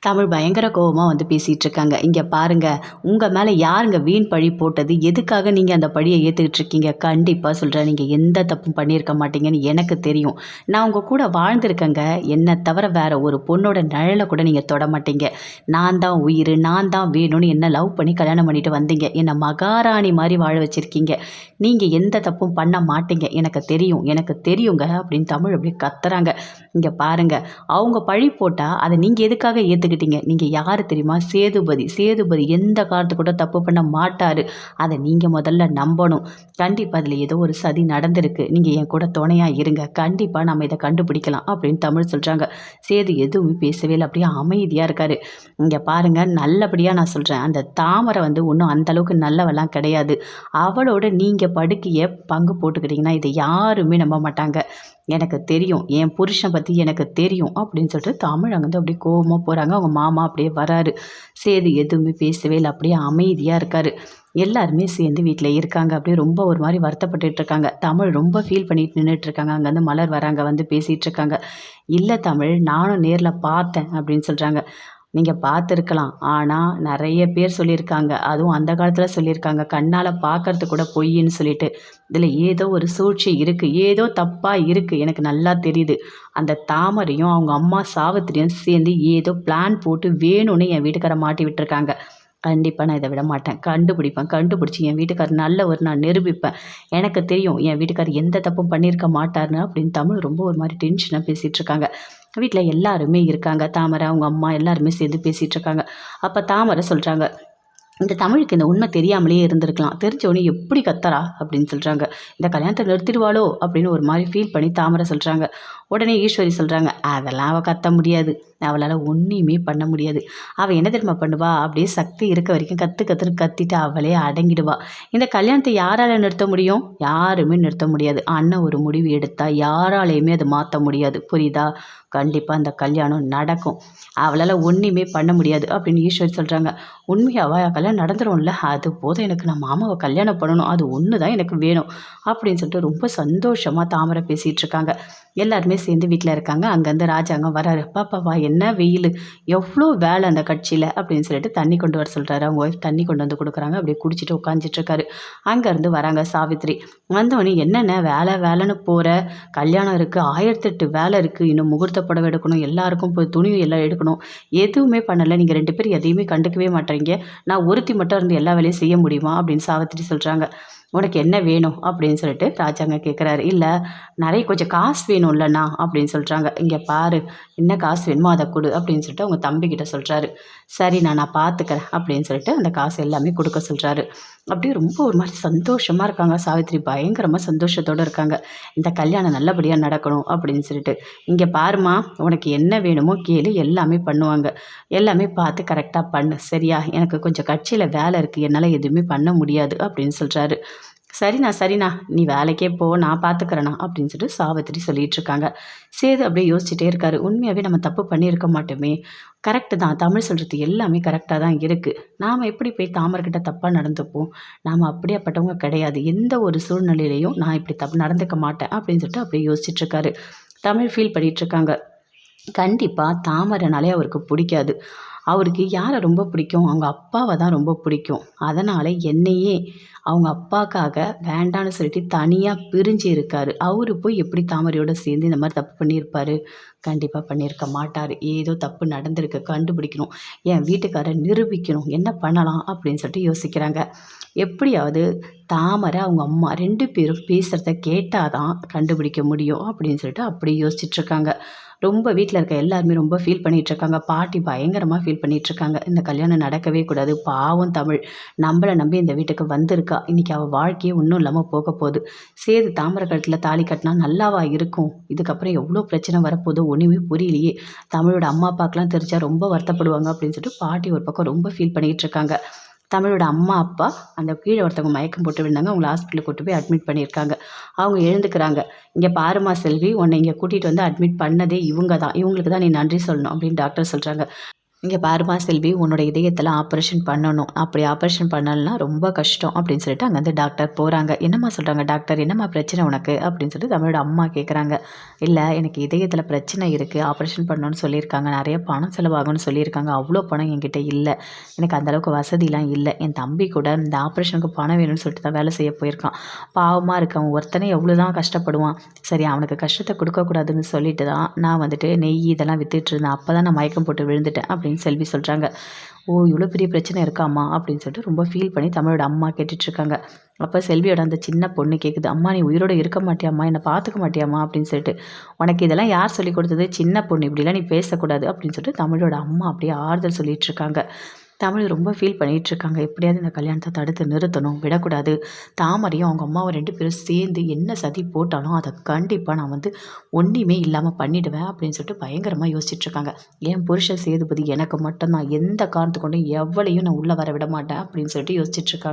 தமிழ் பயங்கர கோவமா வந்து பேசிட்டு இருக்காங்க. இங்க பாருங்க, உங்க மேல யாருங்க வீண் பழி போட்டது? எதுக்காக நீங்க அந்த பழிய ஏத்துக்கிட்டு இருக்கீங்க? கண்டிப்பா சொல்றேன், நீங்க எந்த தப்பும் பண்ணியிருக்க மாட்டீங்கன்னு எனக்கு தெரியும். நான் உங்க கூட வாழ்ந்திருக்கேங்க. என்ன தவிர வேற ஒரு பொண்ணோட நிழல கூட நீங்க தொட மாட்டீங்க. நான் தான் உயிரு, நான் தான் வேணும்னு என்ன லவ் பண்ணி கல்யாணம் பண்ணிட்டு வந்தீங்க. என்ன மகாராணி மாரி வாழ வச்சிருக்கீங்க. நீங்க எந்த தப்பும் பண்ண மாட்டீங்க. எனக்கு தெரியும், எனக்கு தெரியுங்க அப்படின்னு தமிழ் அப்படியே கத்துறாங்க. இங்க பாருங்க, அவங்க பழி போட்டா அத நீங்க எதுக்காக ஏத்துக்கிட்டீங்க? நீங்க யாரு தெரியுமா? சேதுபதி. சேதுபதி எந்த காலத்துக்கு கூட தப்பு பண்ண மாட்டாரு. அத நீங்க முதல்ல நம்பணும். கண்டிப்பா அதுல ஏதோ ஒரு சதி நடந்திருக்கு. நீங்க என் கூட துணையா இருங்க. கண்டிப்பா நம்ம இத கண்டுபிடிக்கலாம் அப்படின்னு தமிழ் சொல்றாங்க. சேது எதுவுமே பேசவே இல்ல. அப்படியே அமைதியா இருக்காரு. இங்க பாருங்க, நல்லபடியா நான் சொல்றேன். அந்த தாமரை வந்து ஒண்ணும் அந்த அளவுக்கு நல்லவலாம் கிடையாது. அவளோட நீங்க படுக்கைய பங்கு போட்டுக்கிட்டீங்கன்னா, இத யாருமே நம்ப மாட்டாங்க. எனக்கு தெரியும். என் புருஷன் பத்தி எனக்கு தெரியும் அப்படின்னு சொல்லிட்டு தமிழ் அங்கேருந்து அப்படியே கோவமா போறாங்க. அவங்க மாமா அப்படியே வராரு. சேது எதுவுமே பேசவே இல்ல. அப்படியே அமைதியா இருக்காரு. எல்லாருமே சேர்ந்து வீட்ல இருக்காங்க. அப்படியே ரொம்ப ஒரு மாரி வருத்தப்பட்டுட்டு இருக்காங்க. தமிழ் ரொம்ப ஃபீல் பண்ணிட்டு நின்னுட்டு இருக்காங்க. அங்கேருந்து மலர் வராங்க. வந்து பேசிட்டு இருக்காங்க. "இல்ல தமிழ், நானும் நேர்ல பார்த்தேன்" அப்படின்னு சொல்றாங்க. நீங்க பார்த்துருக்கலாம். ஆனா, நெறைய பேர் சொல்லியிருக்காங்க. அதுவும் அந்த காலத்துல சொல்லியிருக்காங்க. கண்ணால பார்க்கறது கூட பொய்ன்னு சொல்லிட்டு. இதுல ஏதோ ஒரு சூழ்ச்சி இருக்கு. ஏதோ தப்பா இருக்கு. எனக்கு நல்லா தெரியுது. அந்த தாமரையும், அவங்க அம்மா சாவித்திரியும் சேர்ந்து ஏதோ பிளான் போட்டு வேணும்னு என் வீட்டுக்கார மாட்டி விட்டுருக்காங்க. கண்டிப்பா நான் இத விட மாட்டேன். கண்டுபிடிப்பேன். கண்டுபிடிச்சு என் வீட்டுக்காரர் நல்லவர் நான் நிரூபிப்பேன். எனக்கு தெரியும் என் வீட்டுக்காரர் எந்த தப்பும் பண்ணியிருக்க மாட்டாருன்னு அப்படின்னு தமிழ் ரொம்ப ஒரு மாரி டென்ஷனா பேசிட்டு இருக்காங்க. வீட்ல எல்லாருமே இருக்காங்க. தாமரை, அவங்க அம்மா எல்லாருமே சேர்ந்து பேசிட்டு இருக்காங்க. அப்ப தாமரை சொல்றாங்க, இந்த தமிழுக்கு இந்த உண்மை தெரியாமலே இருந்திருக்கலாம். தெரிஞ்ச உடனே எப்படி கத்துறா அப்படின்னு சொல்றாங்க. இந்த கல்யாணத்தை நிறுத்திடுவாளோ அப்படின்னு ஒரு மாதிரி ஃபீல் பண்ணி தாமரை சொல்றாங்க. உடனே ஈஸ்வரி சொல்றாங்க, அதெல்லாம் அவ கத்த முடியாது. அவளால ஒண்ணுமே பண்ண முடியாது. அவ என்ன தெரியுமா பண்ணுவா? அப்படியே சக்தி இருக்க வரைக்கும் கத்து கத்துன்னு கத்திட்டு அவளே அடங்கிடுவா. இந்த கல்யாணத்தை யாரால நிறுத்த முடியும்? யாருமே நிறுத்த முடியாது. அண்ணன் ஒரு முடிவு எடுத்தா யாராலையுமே அதை மாத்த முடியாது. புரியுதா? கண்டிப்பா அந்த கல்யாணம் நடக்கும். அவளால ஒண்ணுமே பண்ண முடியாது அப்படின்னு ஈஸ்வரி சொல்றாங்க. உண்மையாவா? கல்யாணம் நடந்துரும்ல? அது போதும் எனக்கு. நான் மாமாவை கல்யாணம் பண்ணணும். அது ஒன்று தான் எனக்கு வேணும் அப்படின்னு சொல்லிட்டு ரொம்ப சந்தோஷமா தாமரை பேசிட்டு இருக்காங்க. எல்லாருமே சேர்ந்து வீட்டில் இருக்காங்க. அங்கேருந்து ராஜாங்கம் வராரு. பாப்பாவா என்ன வெயில், எவ்வளோ வேலை அந்த கட்சியில் அப்படின்னு சொல்லிட்டு தண்ணி கொண்டு வர சொல்கிறாரு. அவங்க ஒய்ஃப் தண்ணி கொண்டு வந்து கொடுக்குறாங்க. அப்படியே குடிச்சிட்டு உட்காந்துட்டு இருக்காரு. அங்கேருந்து வராங்க சாவித்ரி. வந்தோடனே என்னென்ன வேலை வேலைன்னு போகிற, கல்யாணம் இருக்குது, 1008 வேலை இருக்குது, இன்னும் முகூர்த்த புடவை எடுக்கணும், எல்லாருக்கும் போய் துணி எல்லாம் எடுக்கணும், எதுவுமே பண்ணலை. நீங்கள் 2 பேரும் எதையுமே கண்டுக்கவே மாட்டேறீங்க. நான் ஒருத்தி மட்டும் இருந்து எல்லா வேலையும் செய்ய முடியுமா அப்படின்னு சாவித்ரி சொல்கிறாங்க. உனக்கு என்ன வேணும் அப்படின்னு சொல்லிட்டு ராஜாங்க கேட்குறாரு. இல்லை, நிறைய கொஞ்சம் காசு வேணும்லண்ணா அப்படின்னு சொல்கிறாங்க. இங்கே பாரு, என்ன காசு வேணுமோ அதை கொடு அப்படின்னு சொல்லிட்டு அவங்க தம்பிக்கிட்ட சொல்கிறாரு. சரிண்ணா, நான் பார்த்துக்கிறேன் அப்படின்னு சொல்லிட்டு அந்த காசு எல்லாமே கொடுக்க சொல்கிறாரு. அப்படியே ரொம்ப ஒரு மாதிரி சந்தோஷமாக இருக்காங்க. சாவித்ரி பயங்கரமாக சந்தோஷத்தோடு இருக்காங்க. இந்த கல்யாணம் நல்லபடியாக நடக்கணும் அப்படின்னு சொல்லிட்டு. இங்கே பாருமா, உனக்கு என்ன வேணுமோ கேளு, எல்லாமே பண்ணுவாங்க. எல்லாமே பார்த்து கரெக்டாக பண்ணு, சரியா? எனக்கு கொஞ்சம் கட்சியில் வேலை இருக்குது, என்னால் எதுவுமே பண்ண முடியாது அப்படின்னு சொல்கிறாரு. சரிண்ணா சரிண்ணா, நீ வேலைக்கே போ, நான் பார்த்துக்கிறேண்ணா அப்படின்னு சொல்லிட்டு சாவித்திரி சொல்லிட்டு இருக்காங்க. சேது அப்படியே யோசிச்சுட்டே இருக்காரு. உண்மையாகவே நம்ம தப்பு பண்ணியிருக்க மாட்டோமே. கரெக்டு தான், தமிழ் சொல்கிறது எல்லாமே கரெக்டாக தான் இருக்குது. நாம் எப்படி போய் தாமரைக்கிட்ட தப்பாக நடந்துப்போம்? நாம் அப்படியாப்பட்டவங்க கிடையாது. எந்த ஒரு சூழ்நிலையிலையும் நான் இப்படி தப்பு நடந்துக்க மாட்டேன் அப்படின்னு சொல்லிட்டு அப்படியே யோசிச்சுட்டு இருக்காரு. தமிழ் ஃபீல் பண்ணிட்டு இருக்காங்க. கண்டிப்பாக தாமரைனாலே அவருக்கு பிடிக்காது. அவருக்கு யாரை ரொம்ப பிடிக்கும்? அவங்க அப்பாவை தான் ரொம்ப பிடிக்கும். அதனால் என்னையே அவங்க அப்பாக்காக வேண்டான்னு சொல்லிட்டு தனியாக பிரிஞ்சு இருக்காரு. அவரு போய் எப்படி தாமரையோட சேர்ந்து இந்த மாதிரி தப்பு பண்ணியிருப்பாரு? கண்டிப்பாக பண்ணியிருக்க மாட்டார். ஏதோ தப்பு நடந்திருக்கு, கண்டுபிடிக்கணும், என் வீட்டுக்காரரை நிரூபிக்கணும், என்ன பண்ணலாம் அப்படின்னு சொல்லிட்டு யோசிக்கிறாங்க. எப்படியாவது தாமரை அவங்க அம்மா 2 பேரும் பேசுகிறத கேட்டால் தான் கண்டுபிடிக்க முடியும் அப்படின்னு சொல்லிட்டு அப்படி யோசிச்சுட்ருக்காங்க. ரொம்ப வீட்டில் இருக்க எல்லாருமே ரொம்ப ஃபீல் பண்ணிகிட்ருக்காங்க. பாட்டி பயங்கரமாக ஃபீல் பண்ணிகிட்ருக்காங்க. இந்த கல்யாணம் நடக்கவே கூடாது. பாவம் தமிழ் நம்மளை நம்பி இந்த வீட்டுக்கு வந்திருக்கா. இன்றைக்கி அவள் வாழ்க்கையே ஒன்றும் இல்லாமல் போக போகுது. சேது தாமரை கழுத்தில் தாலி கட்டினா நல்லாவா இருக்கும்? இதுக்கப்புறம் எவ்வளோ பிரச்சனை வரப்போதோ ஒன்றுமே புரியலையே. தமிழோட அம்மா அப்பாக்கெலாம் தெரிஞ்சால் ரொம்ப வருத்தப்படுவாங்க அப்படின்னு சொல்லிட்டு பாட்டி ஒரு பக்கம் ரொம்ப ஃபீல் பண்ணிகிட்டு இருக்காங்க. தமிழோட அம்மா அப்பா அந்த கீழே ஒருத்தவங்க மயக்கம் போட்டு விழுந்தாங்க. அவங்கள ஹாஸ்பிட்டலுக்கு கூட்டு போய் அட்மிட் பண்ணியிருக்காங்க. அவங்க எழுந்துக்கிறாங்க. இங்கே பாருமா செல்வி, உன்னை இங்கே கூட்டிகிட்டு வந்து அட்மிட் பண்ணதே இவங்க தான். இவங்களுக்கு தான் நீ நன்றி சொல்லணும் அப்படின்னு டாக்டர் சொல்கிறாங்க. இங்கே பாரும்மா செல்வி, உன்னோட இதயத்தில் ஆப்ரேஷன் பண்ணணும். அப்படி ஆப்ரேஷன் பண்ணலன்னா ரொம்ப கஷ்டம் அப்படின்னு சொல்லிட்டு அங்கேருந்து டாக்டர் போகிறாங்க. என்னம்மா சொல்கிறாங்க டாக்டர்? என்னம்மா பிரச்சனை உனக்கு அப்படின்னு சொல்லிட்டு தமிழோட அம்மா கேட்குறாங்க. இல்லை, எனக்கு இதயத்தில் பிரச்சனை இருக்குது, ஆப்ரேஷன் பண்ணணும்னு சொல்லியிருக்காங்க, நிறைய பணம் செலவாகும்னு சொல்லியிருக்காங்க. அவ்வளோ பணம் என்கிட்ட இல்லை, எனக்கு அந்தளவுக்கு வசதிலாம் இல்லை. என் தம்பி கூட இந்த ஆப்ரேஷனுக்கு பணம் வேணும்னு சொல்லிட்டு தான் வேலை செய்ய போயிருக்கான். பாவமாக இருக்கு, அவன் ஒருத்தனே எவ்வளோ தான் கஷ்டப்படுவான். சரி, அவனுக்கு கஷ்டத்தை கொடுக்கக்கூடாதுன்னு சொல்லிட்டு தான் நான் வந்துட்டு நெய் இதெல்லாம் வித்துட்டு இருந்தேன். அப்போ தான் நான் மயக்கம் போட்டு விழுந்துட்டேன் அப்படின்னு செல்வி சொல்கிறாங்க. ஓ, இவ்வளோ பெரிய பிரச்சனை இருக்காம்மா அப்படின்னு சொல்லிட்டு ரொம்ப ஃபீல் பண்ணி தமிழோட அம்மா கேட்டுட்ருக்காங்க. அப்போ செல்வியோட அந்த சின்ன பொண்ணு கேட்குது, அம்மா நீ உயிரோட இருக்க மாட்டியாம்மா, என்னை பார்த்துக்க மாட்டியாம்மா அப்படின்னு சொல்லிட்டு. உனக்கு இதெல்லாம் யார் சொல்லி கொடுத்தது? சின்ன பொண்ணு, இப்படிலாம் நீ பேசக்கூடாது அப்படின்னு சொல்லிட்டு தமிழோட அம்மா அப்படியே ஆறுதல் சொல்லிட்டு இருக்காங்க. தமிழ் ரொம்ப ஃபீல் பண்ணிகிட்ருக்காங்க. எப்படியாவது இந்த கல்யாணத்தை தடுத்து நிறுத்தணும், விடக்கூடாது. தாமரையும் அவங்க அம்மாவும் 2 பேரும் சேர்ந்து என்ன சதி போட்டாலும் அதை கண்டிப்பாக நான் வந்து ஒன்றுமே இல்லாமல் பண்ணிவிடுவேன் அப்படின்னு சொல்லிட்டு பயங்கரமாக யோசிச்சுட்ருக்காங்க. என் புருஷன் சேதுபதி எனக்கு மட்டும்தான், எந்த காரணத்து கொண்டும் எவ்வளையும் நான் உள்ளே வர விட மாட்டேன் அப்படின்னு சொல்லிட்டு யோசிச்சுட்ருக்காங்க.